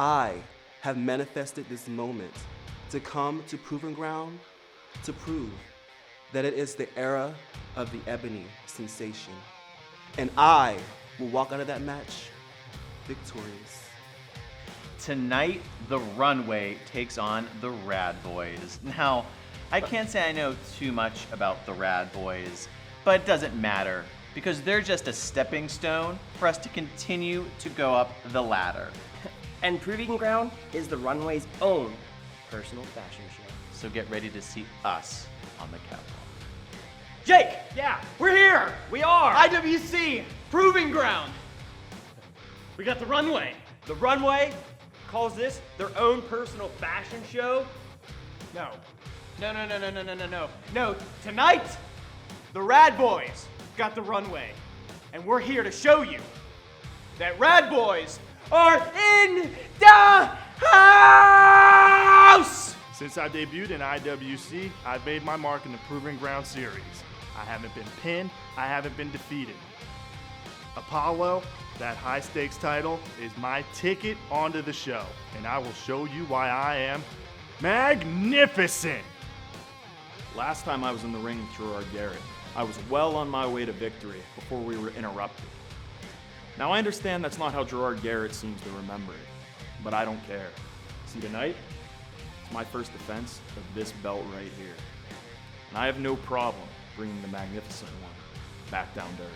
I have manifested this moment to come to Proving Ground to prove that it is the era of the ebony sensation. And I will walk out of that match victorious. Tonight, the Runway takes on the Rad Boys. Now, I can't say I know too much about the Rad Boys, but it doesn't matter because they're just a stepping stone for us to continue to go up the ladder. And Proving Ground is the Runway's own personal fashion show. So get ready to see us on the catwalk. Jake! Yeah, we're here! We are! IWC Proving Ground. We got the Runway. The Runway calls this their own personal fashion show? No. No, tonight, the Rad Boys got the Runway. And we're here to show you that Rad Boys are in the house! Since I debuted in IWC, I've made my mark in the Proving Ground series. I haven't been pinned, I haven't been defeated. Apollo, that high stakes title, is my ticket onto the show, and I will show you why I am magnificent. Last time I was in the ring with Gerard Garrett, I was well on my way to victory before we were interrupted. Now I understand that's not how Gerard Garrett seems to remember it, but I don't care. See, tonight, it's my first defense of this belt right here. And I have no problem bringing the magnificent one back down to earth.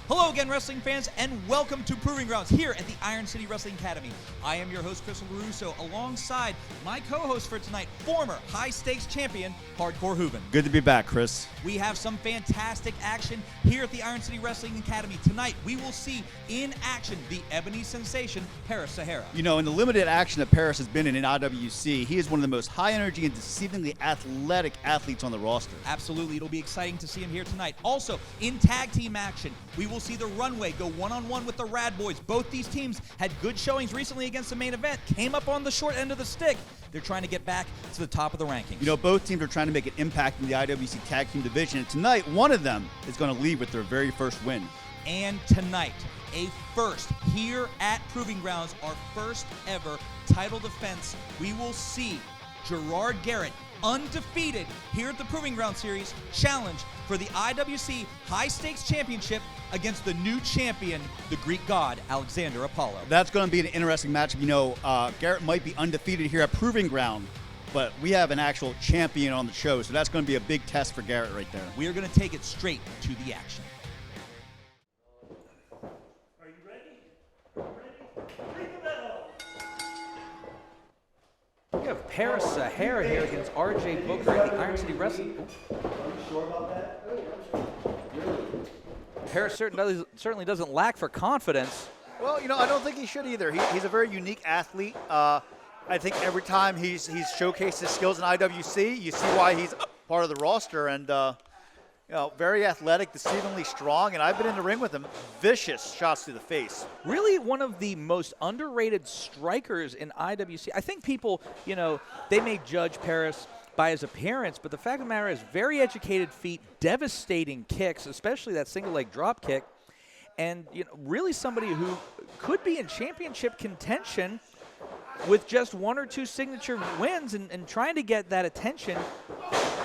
Hello again, wrestling fans, and welcome to Proving Grounds here at the Iron City Wrestling Academy. I am your host, Crystal LaRusso, alongside my co-host for tonight, former high-stakes champion, Hardcore Hooven. Good to be back, Chris. We have some fantastic action here at the Iron City Wrestling Academy. Tonight, we will see in action the ebony sensation, Paris Sahara. You know, in the limited action that Paris has been in IWC, he is one of the most high-energy and deceivingly athletic athletes on the roster. Absolutely. It'll be exciting to see him here tonight. Also, in tag team action, we will see the Runway go one-on-one with the Rad Boys. Both these teams had good showings recently against the main event, came up on the short end of the stick. They're trying to get back to the top of the rankings. You know, both teams are trying to make an impact in the IWC tag team division, and tonight, one of them is going to leave with their very first win. And tonight, a first here at Proving Grounds, our first ever title defense. We will see Gerard Garrett, undefeated here at the Proving Ground Series, challenge for the IWC High Stakes Championship against the new champion, the Greek god, Alexander Apollo. That's going to be an interesting matchup. You know, Garrett might be undefeated here at Proving Ground, but we have an actual champion on the show, so that's going to be a big test for Garrett right there. We are going to take it straight to the action. Are you ready? Ring the bell! We have Paris Sahara here against RJ Booker at the Iron City Wrestling. Are you sure about that? Paris certainly doesn't lack for confidence. Well, you know, I don't think he should either. He's a very unique athlete. I think every time he's showcased his skills in IWC, you see why he's part of the roster. And, you know, very athletic, deceivingly strong. And I've been in the ring with him. Vicious shots to the face. Really one of the most underrated strikers in IWC. I think people, you know, they may judge Paris by his appearance, but the fact of the matter is very educated feet, devastating kicks, especially that single leg drop kick, and you know, really somebody who could be in championship contention with just one or two signature wins and trying to get that attention.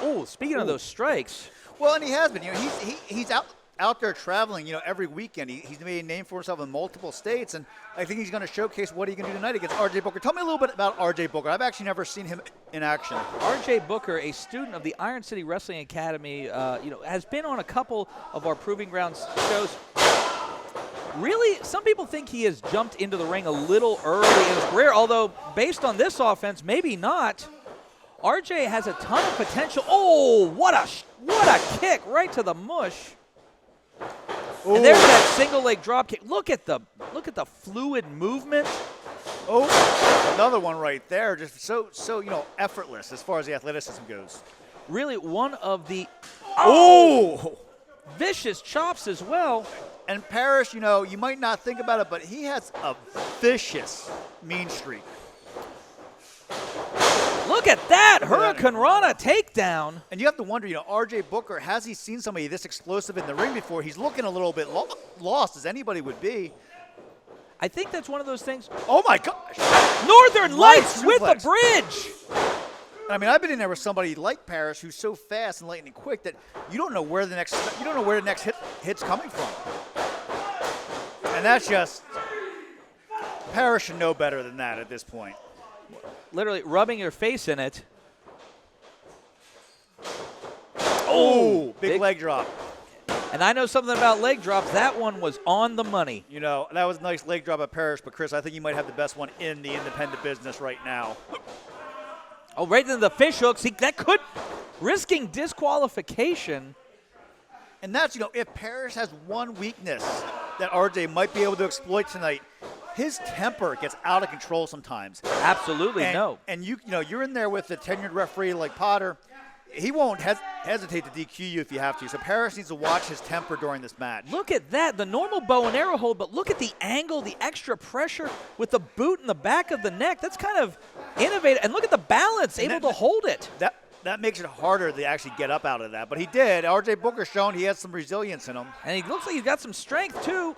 Oh, speaking of those strikes. Well, and he has been. You know, he's out there traveling, you know, every weekend. He's made a name for himself in multiple states, and I think he's going to showcase what he can do tonight against RJ Booker. Tell me a little bit about RJ Booker. I've actually never seen him in action. RJ Booker, a student of the Iron City Wrestling Academy, you know, has been on a couple of our Proving Grounds shows. Really, some people think he has jumped into the ring a little early in his career, although based on this offense, maybe not. RJ has a ton of potential. Oh, what a kick right to the mush. Ooh. And there's that single leg drop kick. Look at the fluid movement. Oh, another one right there. Just so you know, effortless as far as the athleticism goes. Really one of the vicious chops as well. And Paris, you know, you might not think about it, but he has a vicious mean streak. Look at that. Hurricane Rana takedown. And you have to wonder, R.J. Booker, has he seen somebody this explosive in the ring before? He's looking a little bit lost, as anybody would be. I think that's one of those things. Oh, my gosh. Northern Lights with a suplex. bridge. I mean, I've been in there with somebody like Paris who's so fast and lightning quick that you don't know where the next hit's coming from. And that's just Paris should know better than that at this point. Literally rubbing your face in it. Oh, big leg drop. And I know something about leg drops. That one was on the money. That was a nice leg drop at Paris, but Chris, I think you might have the best one in the independent business right now. Oh, right into the fish hooks. That could, risking disqualification. And that's, if Paris has one weakness that RJ might be able to exploit tonight, his temper gets out of control sometimes. Absolutely, no. And you're in there with a tenured referee like Potter. He won't hesitate to DQ you if you have to. So Paris needs to watch his temper during this match. Look at that, the normal bow and arrow hold, but look at the angle, the extra pressure with the boot in the back of the neck. That's kind of innovative. And look at the balance, able to hold it. That makes it harder to actually get up out of that. But he did. RJ Booker's shown he has some resilience in him. And he looks like he's got some strength, too.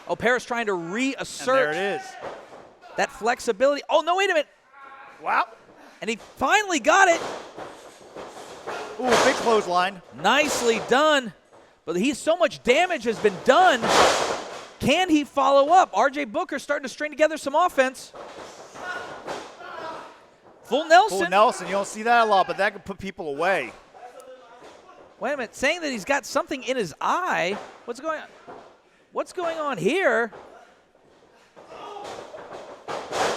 Oh, Paris trying to reassert. And there it is. That flexibility. Oh, no, wait a minute. Wow. And he finally got it. Ooh, big clothesline. Nicely done. But so much damage has been done. Can he follow up? RJ Booker starting to string together some offense. Full Nelson. Full Nelson. You don't see that a lot, but that can put people away. Wait a minute. Saying that he's got something in his eye. What's going on? What's going on here?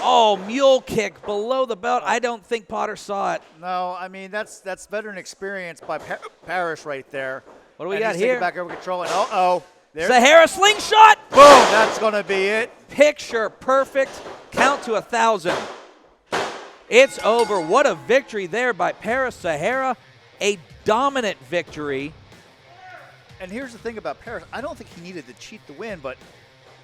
Oh, mule kick below the belt. I don't think Potter saw it. No, I mean, that's veteran experience by Paris right there. What do we got here? Back over control, and uh-oh. Sahara slingshot. Boom, that's going to be it. Picture perfect. Count to 1,000. It's over. What a victory there by Paris Sahara. A dominant victory. And here's the thing about Paris. I don't think he needed to cheat to win, but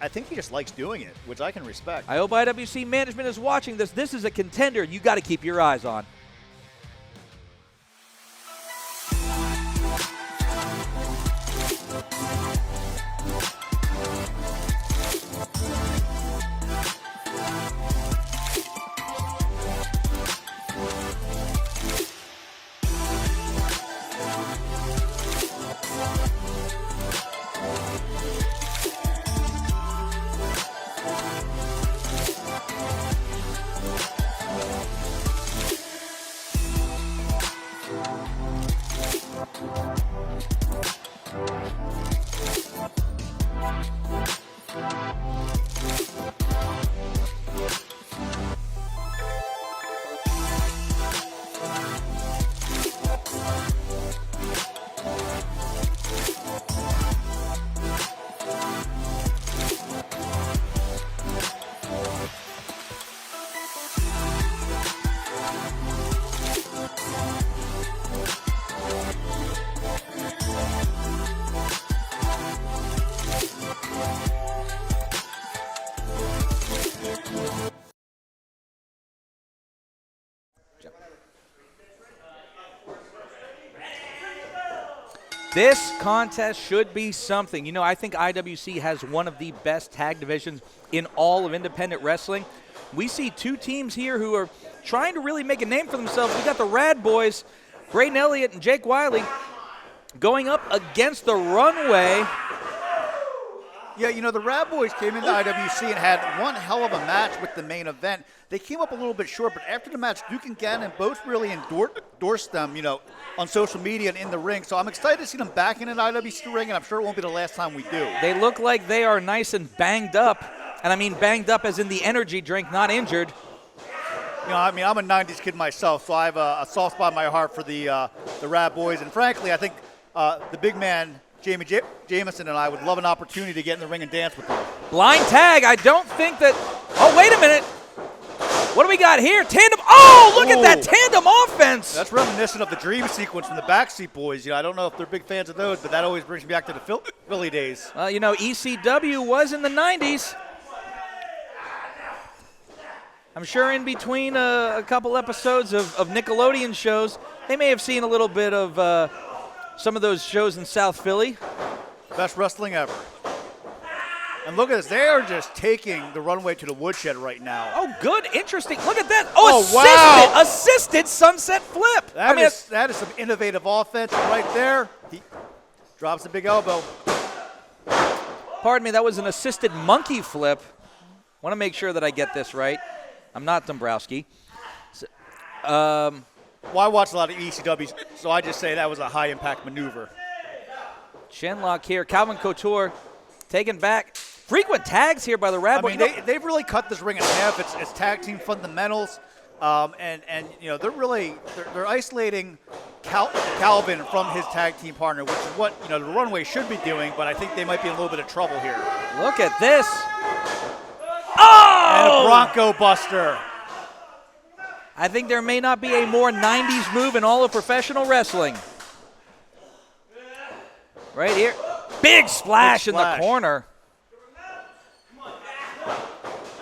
I think he just likes doing it, which I can respect. I hope IWC management is watching this. This is a contender you got to keep your eyes on. This contest should be something. I think IWC has one of the best tag divisions in all of independent wrestling. We see two teams here who are trying to really make a name for themselves. We got the Rad Boys, Braden Elliott and Jake Wiley, going up against the Runway. Yeah, the Rad Boys came into IWC and had one hell of a match with the main event. They came up a little bit short, but after the match, Duke and Gannon both really endorsed them, on social media and in the ring. So I'm excited to see them back in an IWC ring, and I'm sure it won't be the last time we do. They look like they are nice and banged up, and I mean banged up as in the energy drink, not injured. I'm a 90s kid myself, so I have a soft spot in my heart for the Rad Boys. And frankly, I think the big man, Jamie Jamison, and I would love an opportunity to get in the ring and dance with them. Blind tag. I don't think that. Oh, wait a minute. What do we got here? Tandem. Oh, look at that tandem offense. That's reminiscent of the dream sequence from the Backseat Boys. I don't know if they're big fans of those, but that always brings me back to the Philly days. ECW was in the 90s. I'm sure in between a couple episodes of Nickelodeon shows, they may have seen a little bit of some of those shows in South Philly. Best wrestling ever. And look at this. They are just taking the Runway to the woodshed right now. Oh, good. Interesting. Look at that. Oh, assisted. Wow. Assisted sunset flip. That is some innovative offense right there. He drops a big elbow. Pardon me, that was an assisted monkey flip. Want to make sure that I get this right. I'm not Dombrowski. Well, I watch a lot of ECWs, so I just say that was a high-impact maneuver. Chin lock here. Calvin Couture taken back. Frequent tags here by the Rad Boys. They've really cut this ring in half. It's tag team fundamentals, and they're isolating Calvin from his tag team partner, which is what the Runway should be doing. But I think they might be in a little bit of trouble here. Look at this. Oh! And a Bronco Buster. I think there may not be a more 90s move in all of professional wrestling. Right here. Big splash in the corner.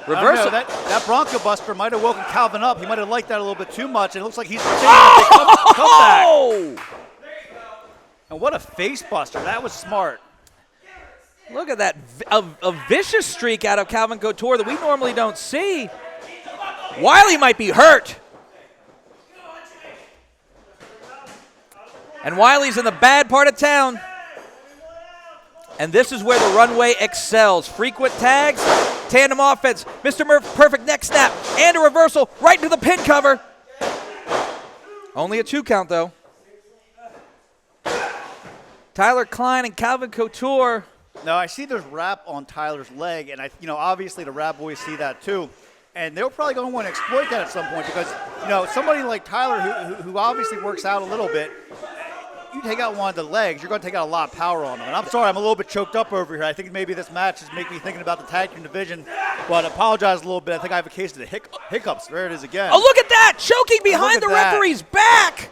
Reversal. That Bronco Buster might have woken Calvin up. He might have liked that a little bit too much, and it looks like he's comeback. And what a face buster. That was smart. Look at that. A vicious streak out of Calvin Couture that we normally don't see. Wiley might be hurt. And Wiley's in the bad part of town. And this is where the Runway excels. Frequent tags, tandem offense, Mr. Perfect neck snap, and a reversal right into the pin cover. Only a 2 count, though. Tyler Klein and Calvin Couture. Now, I see there's wrap on Tyler's leg, and obviously the Rad Boys see that too. And they're probably going to want to exploit that at some point because, somebody like Tyler who obviously works out a little bit, you take out one of the legs, you're going to take out a lot of power on him. And I'm sorry, I'm a little bit choked up over here. I think maybe this match is making me thinking about the tag team division, but I apologize a little bit. I think I have a case of the hiccups. There it is again. Oh, look at that! Choking behind the referee's back!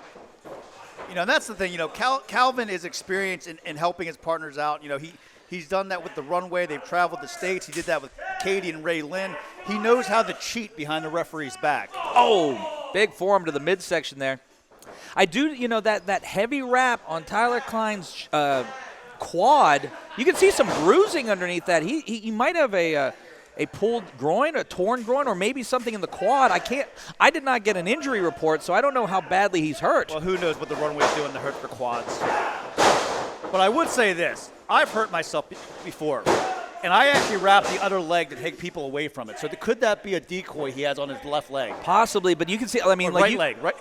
And that's the thing. Calvin is experienced in helping his partners out. He's done that with the Runway. They've traveled the States. He did that with Katie and Ray Lynn. He knows how to cheat behind the referee's back. Oh, big forearm to the midsection there. I do, that heavy wrap on Tyler Klein's quad, you can see some bruising underneath that. He might have a pulled groin, a torn groin, or maybe something in the quad. I did not get an injury report, so I don't know how badly he's hurt. Well, who knows what the Runway's doing to hurt their quads. But I would say this. I've hurt myself before, and I actually wrap the other leg to take people away from it. So could that be a decoy he has on his left leg? Possibly, but you can see, right leg, right?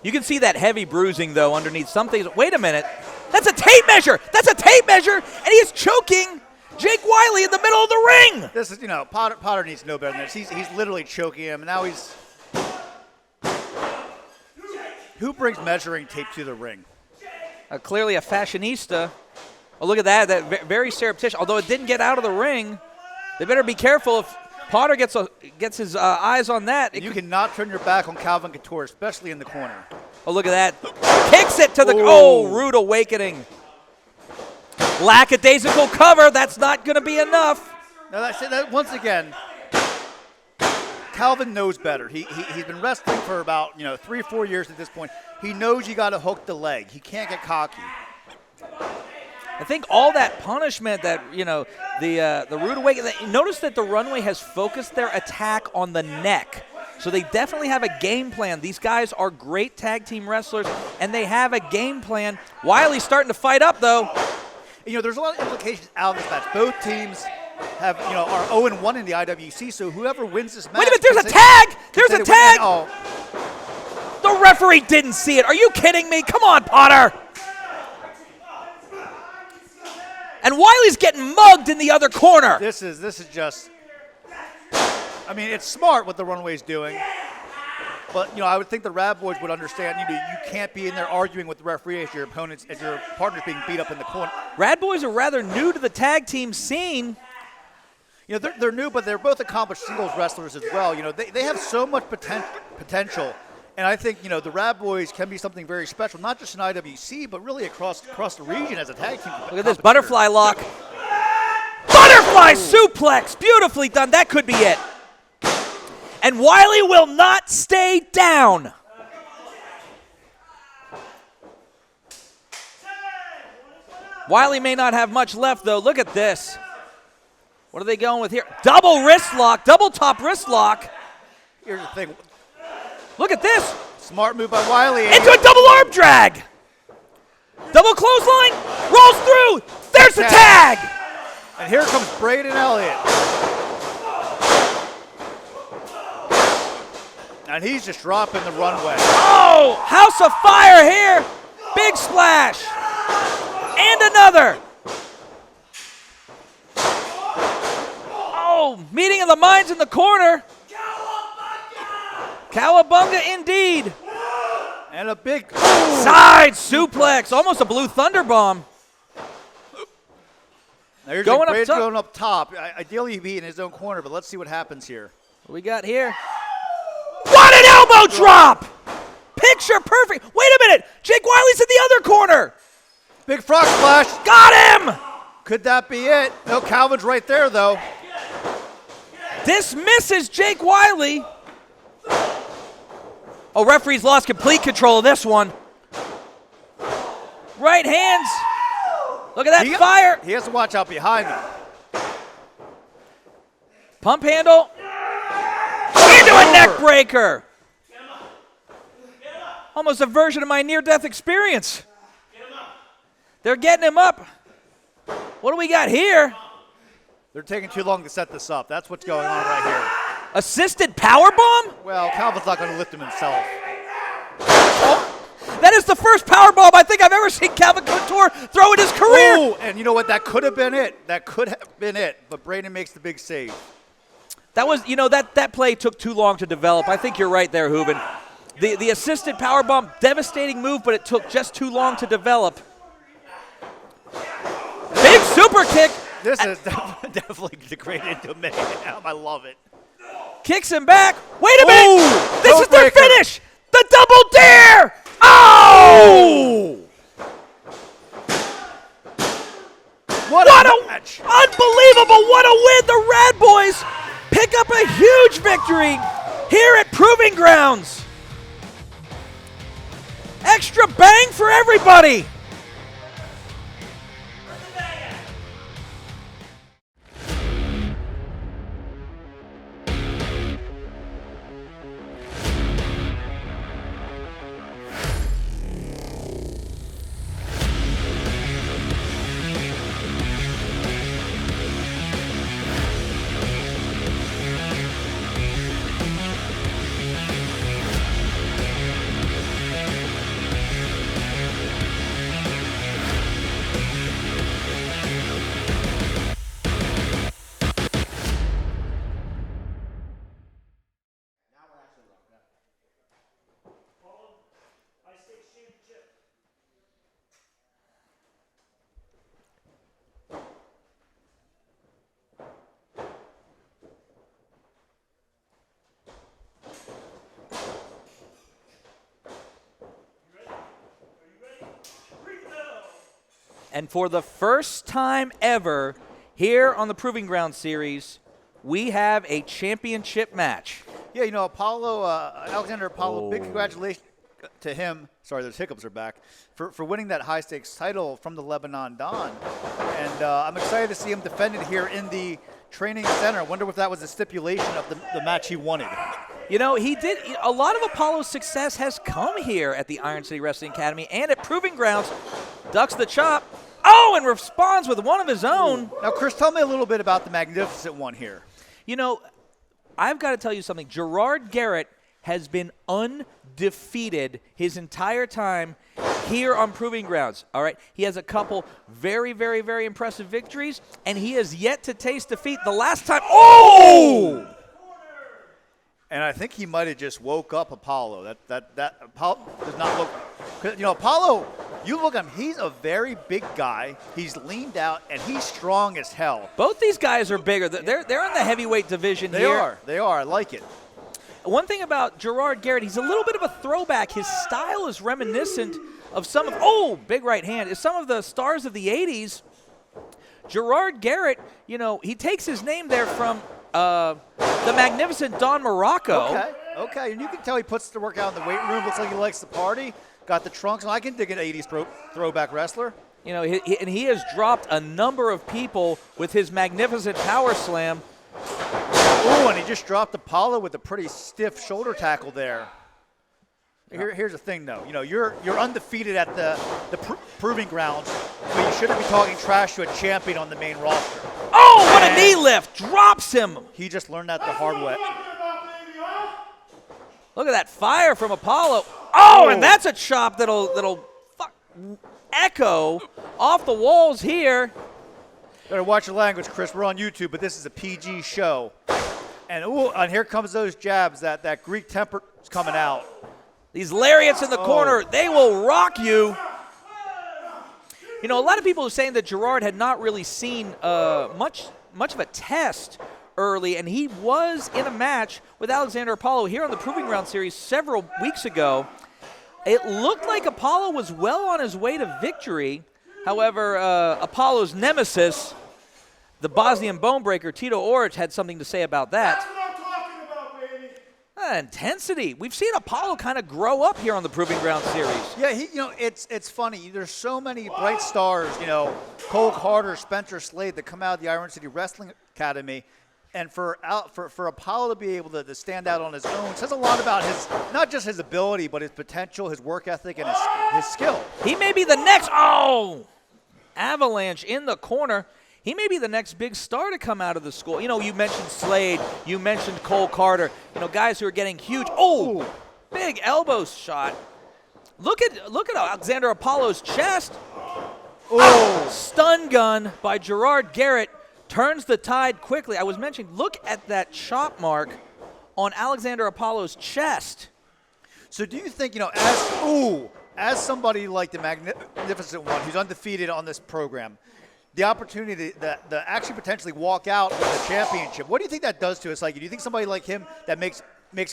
You can see that heavy bruising, though, underneath some things. Wait a minute. That's a tape measure. That's a tape measure, and he is choking Jake Wiley in the middle of the ring. This is, Potter needs to know better than this. He's literally choking him, and now he's... Who brings measuring tape to the ring? Clearly a fashionista. Oh, look at that. That very surreptitious. Although it didn't get out of the ring, they better be careful if Potter gets his eyes on that. You cannot turn your back on Calvin Couture, especially in the corner. Oh, look at that. Kicks it to the... rude awakening. Lackadaisical cover. That's not going to be enough. Now, that once again, Calvin knows better. He's been wrestling for about 3 or 4 years at this point. He knows you got to hook the leg. He can't get cocky. I think all that punishment that, the rude awakening, notice that the Runway has focused their attack on the neck. So they definitely have a game plan. These guys are great tag team wrestlers, and they have a game plan. Wiley's starting to fight up, though. There's a lot of implications out of this match. Both teams are 0-1 in the IWC, so whoever wins this match... Wait a minute, there's a tag! There's a tag! The referee didn't see it. Are you kidding me? Come on, Potter! And Wiley's getting mugged in the other corner. This is just... it's smart what the Runway's doing. But, I would think the Rad Boys would understand, you can't be in there arguing with the referee as your partner's being beat up in the corner. Rad Boys are rather new to the tag team scene. They're new, but they're both accomplished singles wrestlers as well. They have so much potential. And I think, the Rad Boys can be something very special, not just in IWC, but really across the region as a tag team. Look at this butterfly lock. Butterfly suplex! Beautifully done. That could be it. And Wiley will not stay down. Wiley may not have much left, though. Look at this. What are they going with here? Double wrist lock, double top wrist lock. Here's the thing. Look at this. Smart move by Wiley. Into a double arm drag. Double clothesline. Rolls through. There's the tag. And here comes Braden Elliott. And he's just dropping the runway. Oh, House of Fire here. Big splash. And another. Oh, meeting of the minds in the corner. Cowabunga indeed. And a big side suplex. Almost a blue thunder bomb. Now here's going Braden up top. going up top. Ideally, he'd be in his own corner, but let's see what happens here. What we got here? What an elbow drop! Picture perfect. Wait a minute. Jake Wiley's in the other corner. Big frog splash. Got him! Could that be it? No, Calvin's right there, though. This misses Jake Wiley. Oh, referee's lost complete control of this one. Right hands. Look at that fire. He has to watch out behind him. Pump handle. Into a neck breaker. Almost a version of my near-death experience. They're getting him up. What do we got here? They're taking too long to set this up. That's what's going on right here. Assisted powerbomb? Well, Calvin's not going to lift him himself. That is the first powerbomb I think I've ever seen Calvin Couture throw in his career. Oh, and you know what? That could have been it. That could have been it. But Braden makes the big save. That was, that play took too long to develop. I think you're right there, Hubin. The assisted powerbomb, devastating move, but it took just too long to develop. Big super kick. This is definitely degraded to mayhem. I love it. Kicks him back. Wait a minute. Ooh, This is their finish. The double dare. Oh! What a match. Unbelievable. What a win. The Rad Boys pick up a huge victory here at Proving Grounds. Extra bang for everybody. And for the first time ever here on the Proving Ground Series, we have a championship match. Yeah, Alexander Apollo, big congratulations to him. Sorry, those hiccups are back. For winning that high-stakes title from the Lebanon Don. And I'm excited to see him defended here in the training center. I wonder if that was a stipulation of the match he wanted. He did. A lot of Apollo's success has come here at the Iron City Wrestling Academy and at Proving Grounds. Ducks the chop. Oh, and responds with one of his own. Now, Chris, tell me a little bit about the Magnificent One here. I've got to tell you something. Gerard Garrett has been undefeated his entire time here on Proving Grounds. All right, he has a couple very, very, very impressive victories, and he has yet to taste defeat. The last time, oh! And I think he might have just woke up Apollo. That Apollo does not look. Apollo, you look at him. He's a very big guy. He's leaned out and he's strong as hell. Both these guys are bigger. They're in the heavyweight division here. They are. I like it. One thing about Gerard Garrett, he's a little bit of a throwback. His style is reminiscent of some of big right hand. Is some of the stars of the '80s. Gerard Garrett, he takes his name there from the magnificent Don Morocco. Okay, and you can tell he puts the work out in the weight room. Looks like he likes to party. Got the trunks, and I can dig an 80s throwback wrestler. You know, he has dropped a number of people with his magnificent power slam. Oh, and he just dropped Apollo with a pretty stiff shoulder tackle there. Here's the thing, though. You know, you're undefeated at the proving grounds, but you shouldn't be talking trash to a champion on the main roster. Oh, what a knee lift! Drops him. He just learned that the hard way. Look at that fire from Apollo. Oh, and that's a chop that'll echo off the walls here. Better watch your language, Chris. We're on YouTube, but this is a PG show. And here comes those jabs. That Greek temper is coming out. These lariats in the corner, they will rock you. You know, a lot of people are saying that Gerard had not really seen much of a test early, and he was in a match with Alexander Apollo here on the Proving Ground Series several weeks ago. It looked like Apollo was well on his way to victory. However, Apollo's nemesis, the Bosnian Bonebreaker, Tito Orich, had something to say about that. That's what I'm talking about, baby. Intensity. We've seen Apollo kind of grow up here on the Proving Ground Series. Yeah, it's funny. There's so many bright stars, Cole Carter, Spencer Slade, that come out of the Iron City Wrestling Academy. And for Apollo to be able to stand out on his own says a lot about not just his ability, but his potential, his work ethic, and his skill. He may be the next, avalanche in the corner. He may be the next big star to come out of the school. You know, you mentioned Slade, you mentioned Cole Carter, guys who are getting huge. Oh, big elbow shot. Look at Alexander Apollo's chest. Oh, stun gun by Gerard Garrett. Turns the tide quickly. I was mentioning, look at that chop mark on Alexander Apollo's chest. So do you think, as somebody like the Magnificent One who's undefeated on this program, the opportunity to actually potentially walk out with the championship, what do you think that does to us? Like, do you think somebody like him that makes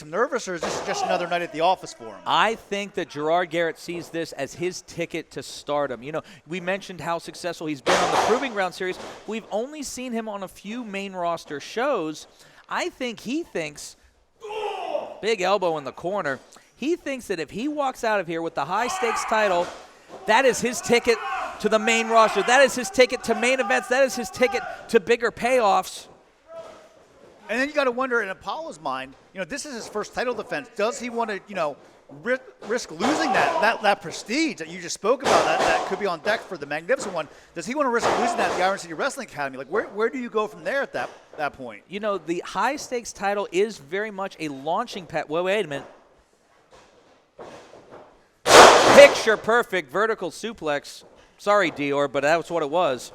him nervous, or is this just another night at the office for him? I think that Gerard Garrett sees this as his ticket to stardom. We mentioned how successful he's been on the Proving Ground Series. We've only seen him on a few main roster shows. I think he thinks, big elbow in the corner, he thinks that if he walks out of here with the high-stakes title, that is his ticket to the main roster. That is his ticket to main events. That is his ticket to bigger payoffs. And then you got to wonder, in Apollo's mind, this is his first title defense. Does he want to, risk losing that prestige that you just spoke about, that could be on deck for the Magnificent One? Does he want to risk losing that at the Iron City Wrestling Academy? Like, where do you go from there at that point? The high-stakes title is very much a launching pad. Wait a minute. Picture-perfect vertical suplex. Sorry, Dior, but that's what it was.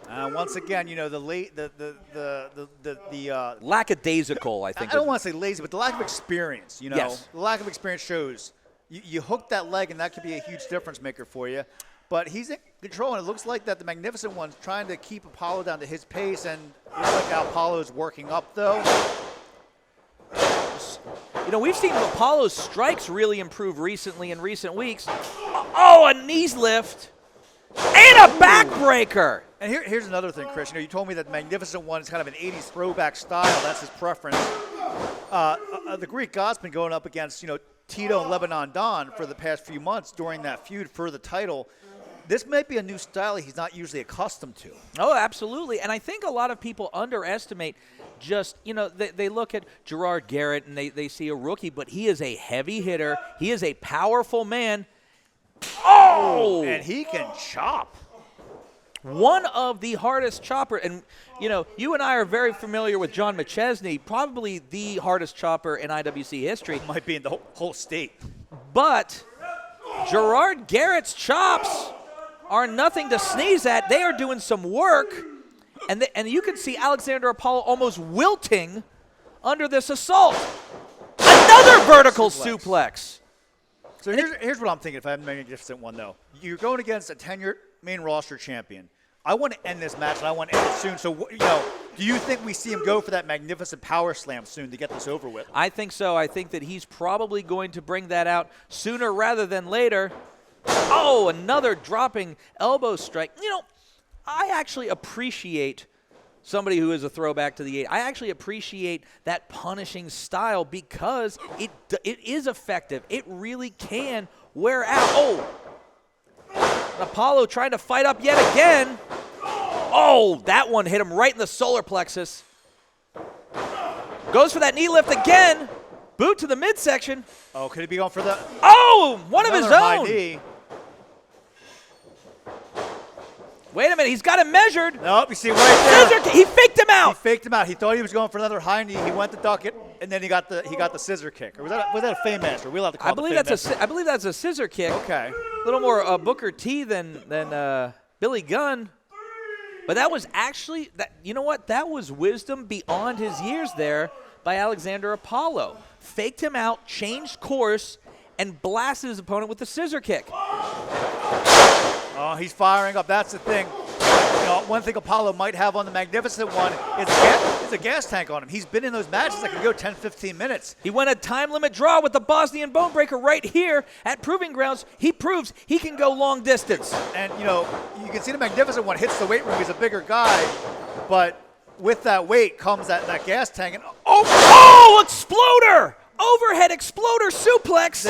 Once again, the lackadaisical, I think. I don't want to say lazy, but the lack of experience. Yes. The lack of experience shows. You hook that leg, and that could be a huge difference maker for you. But he's in control, and it looks like that the Magnificent One's trying to keep Apollo down to his pace, and it looks like how Apollo's working up, though. We've seen Apollo's strikes really improve recently in recent weeks. Oh, a knees lift and a backbreaker. And here's another thing, Chris. You told me that the Magnificent One is kind of an 80s throwback style. That's his preference. The Greek God's been going up against, Tito and Lebanon Don for the past few months during that feud for the title. This might be a new style he's not usually accustomed to. Oh, absolutely. And I think a lot of people underestimate just, they look at Gerard Garrett and they see a rookie, but he is a heavy hitter. He is a powerful man. Oh! And he can chop. One of the hardest chopper, and you and I are very familiar with John McChesney, probably the hardest chopper in IWC history. Might be in the whole state. But Gerard Garrett's chops are nothing to sneeze at. They are doing some work, and you can see Alexander Apollo almost wilting under this assault. Another vertical suplex. So here's what I'm thinking if I have a Magnificent One, though. You're going against a tenured main roster champion. I want to end this match, and I want to end it soon. So, do you think we see him go for that magnificent power slam soon to get this over with? I think so. I think that he's probably going to bring that out sooner rather than later. Oh, another dropping elbow strike. I actually appreciate somebody who is a throwback to the 80s. I actually appreciate that punishing style because it is effective. It really can wear out. Oh! Apollo trying to fight up yet again. Oh, that one hit him right in the solar plexus. Goes for that knee lift again. Boot to the midsection. Oh, could he be going for the... Oh, one of his high own. knee. Wait a minute, he's got him measured. Nope, you see right there. He faked him out. He faked him out. He thought he was going for another high knee. He went to duck it, and then he got the scissor kick. Or was that a Fame Master? Are we allowed to call I believe that's a scissor kick. Okay. A little more Booker T than Billy Gunn. But that was actually, you know what? That was wisdom beyond his years there by Alexander Apollo. Faked him out, changed course, and blasted his opponent with the scissor kick. Oh, he's firing up. That's the thing. You know, one thing Apollo might have on the Magnificent One is a gas tank on him. He's been in those matches that can go 10, 15 minutes. He went a time limit draw with the Bosnian Bone Breaker right here at Proving Grounds. He proves he can go long distance. And, you know, you can see the Magnificent One hits the weight room. He's a bigger guy, but with that weight comes that gas tank. And oh, exploder! Overhead exploder suplex.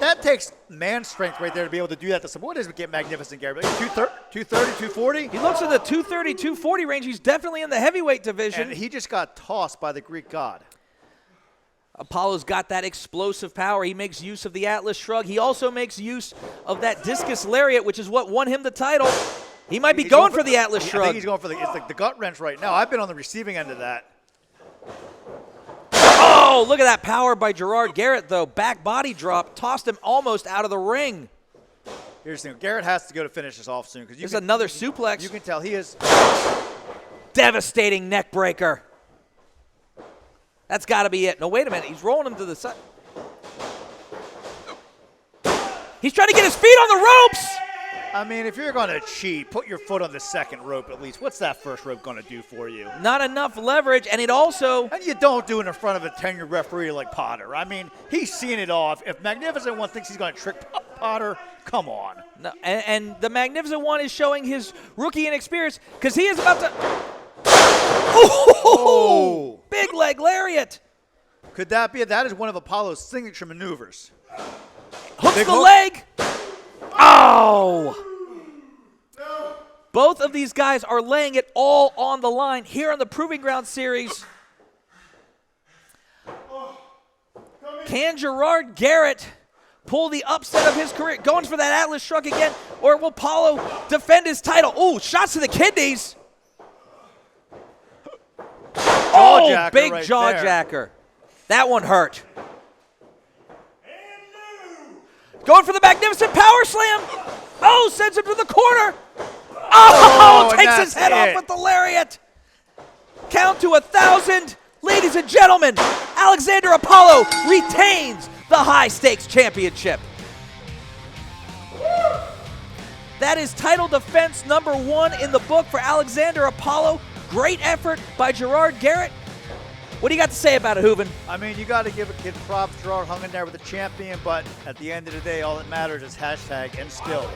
That takes man strength right there to be able to do that to someone. What does it get Magnificent Garrett? 230, 240? He looks in the 230, 240 range. He's definitely in the heavyweight division. And he just got tossed by the Greek god. Apollo's got that explosive power. He makes use of the Atlas Shrug. He also makes use of that discus lariat, which is what won him the title. He might be going for the Atlas Shrug. I think he's going for the gut wrench right now. I've been on the receiving end of that. Oh, look at that power by Gerard Garrett, though. Back body drop, tossed him almost out of the ring. Here's the thing. Garrett has to go to finish this off soon. There's another suplex. You can tell he is. Devastating neck breaker. That's got to be it. No, wait a minute. He's rolling him to the side. He's trying to get his feet on the ropes. I mean, if you're going to cheat, put your foot on the second rope at least. What's that first rope going to do for you? Not enough leverage, and it also... And you don't do it in front of a tenured referee like Potter. I mean, he's seen it all. If Magnificent One thinks he's going to trick Potter, come on. No, and the Magnificent One is showing his rookie inexperience because he is about to... Oh! Big leg lariat. Could that be it? That is one of Apollo's signature maneuvers. Hooks the leg. Oh! Both of these guys are laying it all on the line here on the Proving Ground Series. Can Gerard Garrett pull the upset of his career? Going for that Atlas Shrug again, or will Apollo defend his title? Ooh, shots to the kidneys. Oh, big right jaw there. jacker. That one hurt. Going for the magnificent power slam. Oh, sends him to the corner. Oh, takes his head off with the lariat. Count to 1,000. Ladies and gentlemen, Alexander Apollo retains the high-stakes championship. That is title defense number 1 in the book for Alexander Apollo. Great effort by Gerard Garrett. What do you got to say about it, Hooven? I mean, you got to give a kid props. Gerard hung in there with the champion, but at the end of the day, all that matters is hashtag and still.